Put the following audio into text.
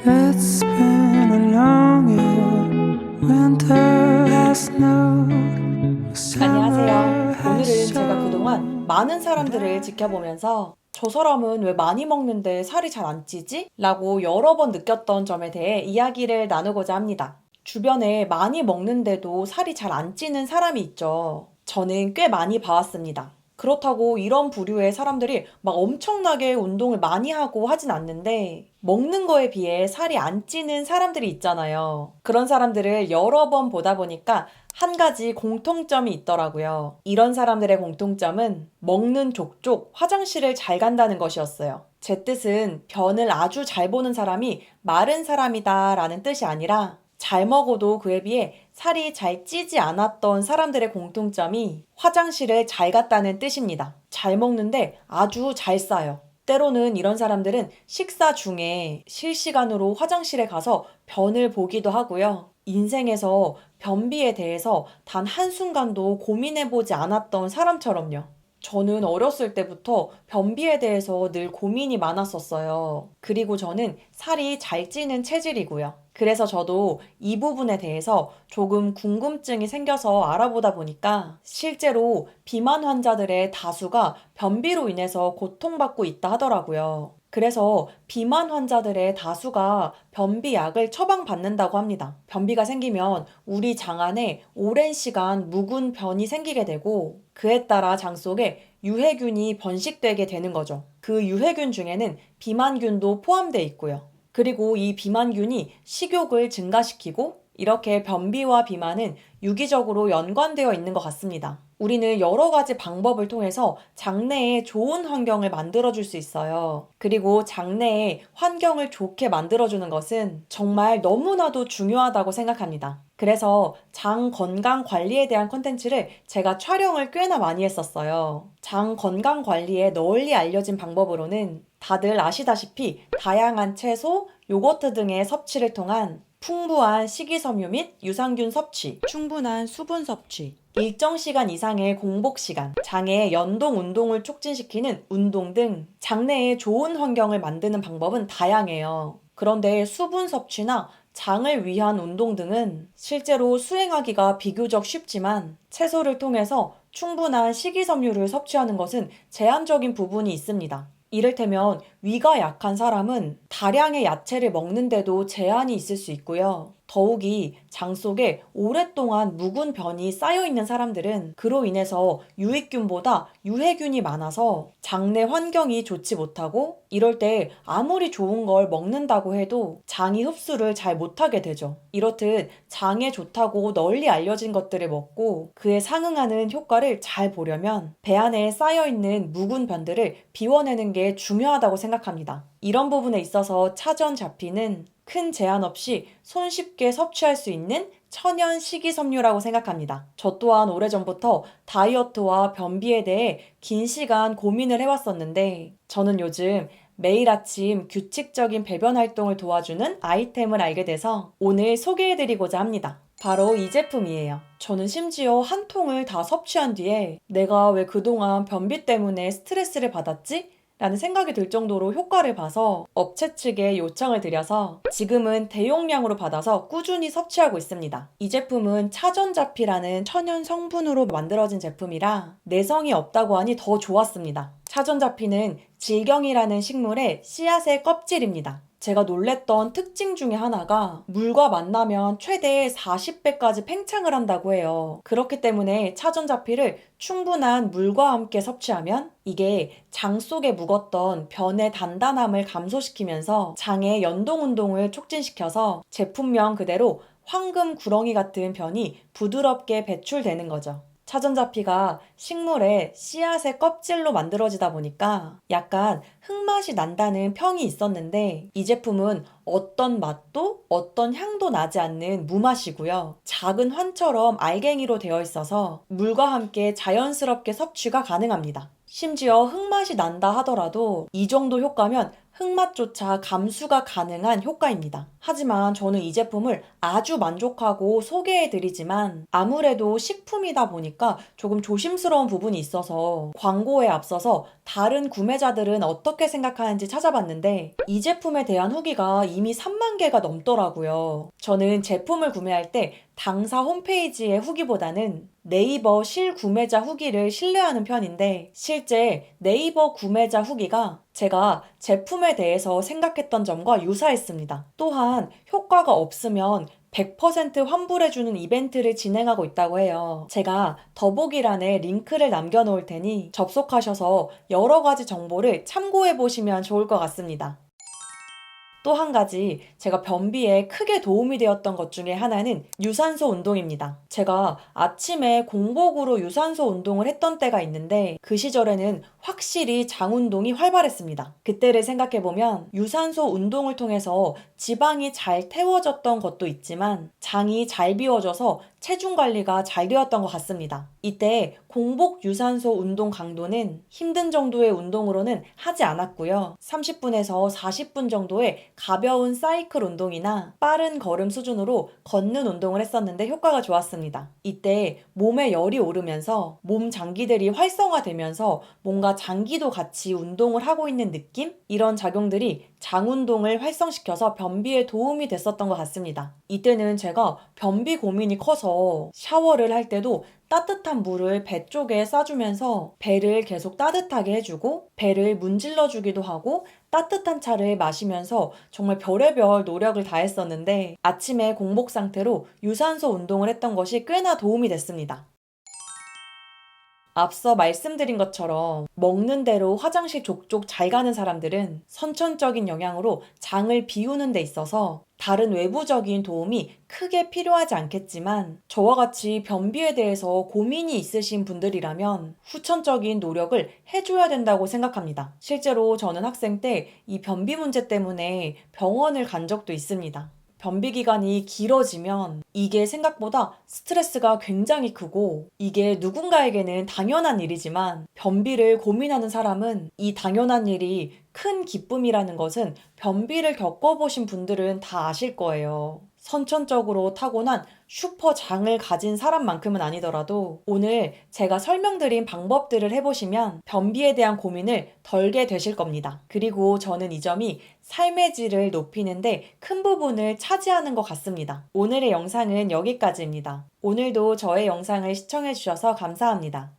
It's been a long year. Winter has snowed. 안녕하세요. Summer 오늘은 has 제가 그동안 shown. 많은 사람들을 지켜보면서 저 사람은 왜 많이 먹는데 살이 잘 안 찌지? 라고 여러 번 느꼈던 점에 대해 이야기를 나누고자 합니다. 주변에 많이 먹는데도 살이 잘 안 찌는 사람이 있죠. 저는 꽤 많이 봐왔습니다. 그렇다고 이런 부류의 사람들이 막 엄청나게 운동을 많이 하고 하진 않는데 먹는 거에 비해 살이 안 찌는 사람들이 있잖아요. 그런 사람들을 여러 번 보다 보니까 한 가지 공통점이 있더라고요. 이런 사람들의 공통점은 먹는 족족 화장실을 잘 간다는 것이었어요. 제 뜻은 변을 아주 잘 보는 사람이 마른 사람이다 라는 뜻이 아니라 잘 먹어도 그에 비해 살이 잘 찌지 않았던 사람들의 공통점이 화장실을 잘 갔다는 뜻입니다. 잘 먹는데 아주 잘 싸요. 때로는 이런 사람들은 식사 중에 실시간으로 화장실에 가서 변을 보기도 하고요. 인생에서 변비에 대해서 단 한순간도 고민해보지 않았던 사람처럼요. 저는 어렸을 때부터 변비에 대해서 늘 고민이 많았었어요. 그리고 저는 살이 잘 찌는 체질이고요. 그래서 저도 이 부분에 대해서 조금 궁금증이 생겨서 알아보다 보니까 실제로 비만 환자들의 다수가 변비로 인해서 고통받고 있다 하더라고요. 그래서 비만 환자들의 다수가 변비약을 처방받는다고 합니다. 변비가 생기면 우리 장 안에 오랜 시간 묵은 변이 생기게 되고 그에 따라 장 속에 유해균이 번식되게 되는 거죠. 그 유해균 중에는 비만균도 포함되어 있고요. 그리고 이 비만균이 식욕을 증가시키고 이렇게 변비와 비만은 유기적으로 연관되어 있는 것 같습니다. 우리는 여러 가지 방법을 통해서 장내에 좋은 환경을 만들어줄 수 있어요. 그리고 장내에 환경을 좋게 만들어주는 것은 정말 너무나도 중요하다고 생각합니다. 그래서 장 건강 관리에 대한 콘텐츠를 제가 촬영을 꽤나 많이 했었어요. 장 건강 관리에 널리 알려진 방법으로는 다들 아시다시피 다양한 채소, 요거트 등의 섭취를 통한 풍부한 식이섬유 및 유산균 섭취, 충분한 수분 섭취, 일정 시간 이상의 공복 시간, 장의 연동 운동을 촉진시키는 운동 등 장내에 좋은 환경을 만드는 방법은 다양해요. 그런데 수분 섭취나 장을 위한 운동 등은 실제로 수행하기가 비교적 쉽지만 채소를 통해서 충분한 식이섬유를 섭취하는 것은 제한적인 부분이 있습니다. 이를테면 위가 약한 사람은 다량의 야채를 먹는데도 제한이 있을 수 있고요. 더욱이 장 속에 오랫동안 묵은 변이 쌓여있는 사람들은 그로 인해서 유익균보다 유해균이 많아서 장내 환경이 좋지 못하고 이럴 때 아무리 좋은 걸 먹는다고 해도 장이 흡수를 잘 못하게 되죠. 이렇듯 장에 좋다고 널리 알려진 것들을 먹고 그에 상응하는 효과를 잘 보려면 배 안에 쌓여있는 묵은 변들을 비워내는 게 중요하다고 생각합니다. 이런 부분에 있어서 차전자피는 큰 제한 없이 손쉽게 섭취할 수 있는 천연 식이섬유라고 생각합니다. 저 또한 오래전부터 다이어트와 변비에 대해 긴 시간 고민을 해왔었는데 저는 요즘 매일 아침 규칙적인 배변 활동을 도와주는 아이템을 알게 돼서 오늘 소개해드리고자 합니다. 바로 이 제품이에요. 저는 심지어 한 통을 다 섭취한 뒤에 내가 왜 그동안 변비 때문에 스트레스를 받았지? 라는 생각이 들 정도로 효과를 봐서 업체 측에 요청을 드려서 지금은 대용량으로 받아서 꾸준히 섭취하고 있습니다. 이 제품은 차전자피라는 천연 성분으로 만들어진 제품이라 내성이 없다고 하니 더 좋았습니다. 차전자피는 질경이라는 식물의 씨앗의 껍질입니다. 제가 놀랬던 특징 중에 하나가 물과 만나면 최대 40배까지 팽창을 한다고 해요. 그렇기 때문에 차전자피를 충분한 물과 함께 섭취하면 이게 장 속에 묵었던 변의 단단함을 감소시키면서 장의 연동 운동을 촉진시켜서 제품명 그대로 황금 구렁이 같은 변이 부드럽게 배출되는 거죠. 차전자피가 식물의 씨앗의 껍질로 만들어지다 보니까 약간 흙맛이 난다는 평이 있었는데 이 제품은 어떤 맛도 어떤 향도 나지 않는 무맛이고요. 작은 환처럼 알갱이로 되어 있어서 물과 함께 자연스럽게 섭취가 가능합니다. 심지어 흙맛이 난다 하더라도 이 정도 효과면 흙맛조차 감수가 가능한 효과입니다. 하지만 저는 이 제품을 아주 만족하고 소개해드리지만 아무래도 식품이다 보니까 조금 조심스러운 부분이 있어서 광고에 앞서서 다른 구매자들은 어떻게 생각하는지 찾아봤는데 이 제품에 대한 후기가 이미 3만 개가 넘더라고요. 저는 제품을 구매할 때 당사 홈페이지의 후기보다는 네이버 실구매자 후기를 신뢰하는 편인데 실제 네이버 구매자 후기가 제가 제품에 대해서 생각했던 점과 유사했습니다. 또한 효과가 없으면 100% 환불해주는 이벤트를 진행하고 있다고 해요. 제가 더보기란에 링크를 남겨놓을 테니 접속하셔서 여러 가지 정보를 참고해 보시면 좋을 것 같습니다. 또 한 가지 제가 변비에 크게 도움이 되었던 것 중에 하나는 유산소 운동입니다. 제가 아침에 공복으로 유산소 운동을 했던 때가 있는데 그 시절에는 확실히 장 운동이 활발했습니다. 그때를 생각해보면 유산소 운동을 통해서 지방이 잘 태워졌던 것도 있지만 장이 잘 비워져서 체중 관리가 잘 되었던 것 같습니다. 이때 공복 유산소 운동 강도는 힘든 정도의 운동으로는 하지 않았고요. 30분에서 40분 정도의 가벼운 사이클 운동이나 빠른 걸음 수준으로 걷는 운동을 했었는데 효과가 좋았습니다. 이때 몸에 열이 오르면서 몸 장기들이 활성화되면서 뭔가 장기도 같이 운동을 하고 있는 느낌? 이런 작용들이 장 운동을 활성시켜서 변비에 도움이 됐었던 것 같습니다. 이때는 제가 변비 고민이 커서 샤워를 할 때도 따뜻한 물을 배 쪽에 쏴주면서 배를 계속 따뜻하게 해주고 배를 문질러 주기도 하고 따뜻한 차를 마시면서 정말 별의별 노력을 다했었는데 아침에 공복 상태로 유산소 운동을 했던 것이 꽤나 도움이 됐습니다. 앞서 말씀드린 것처럼 먹는 대로 화장실 족족 잘 가는 사람들은 선천적인 영향으로 장을 비우는 데 있어서 다른 외부적인 도움이 크게 필요하지 않겠지만 저와 같이 변비에 대해서 고민이 있으신 분들이라면 후천적인 노력을 해줘야 된다고 생각합니다. 실제로 저는 학생 때 이 변비 문제 때문에 병원을 간 적도 있습니다. 변비 기간이 길어지면 이게 생각보다 스트레스가 굉장히 크고 이게 누군가에게는 당연한 일이지만 변비를 고민하는 사람은 이 당연한 일이 큰 기쁨이라는 것은 변비를 겪어보신 분들은 다 아실 거예요. 선천적으로 타고난 슈퍼장을 가진 사람만큼은 아니더라도 오늘 제가 설명드린 방법들을 해보시면 변비에 대한 고민을 덜게 되실 겁니다. 그리고 저는 이 점이 삶의 질을 높이는데 큰 부분을 차지하는 것 같습니다. 오늘의 영상은 여기까지입니다. 오늘도 저의 영상을 시청해주셔서 감사합니다.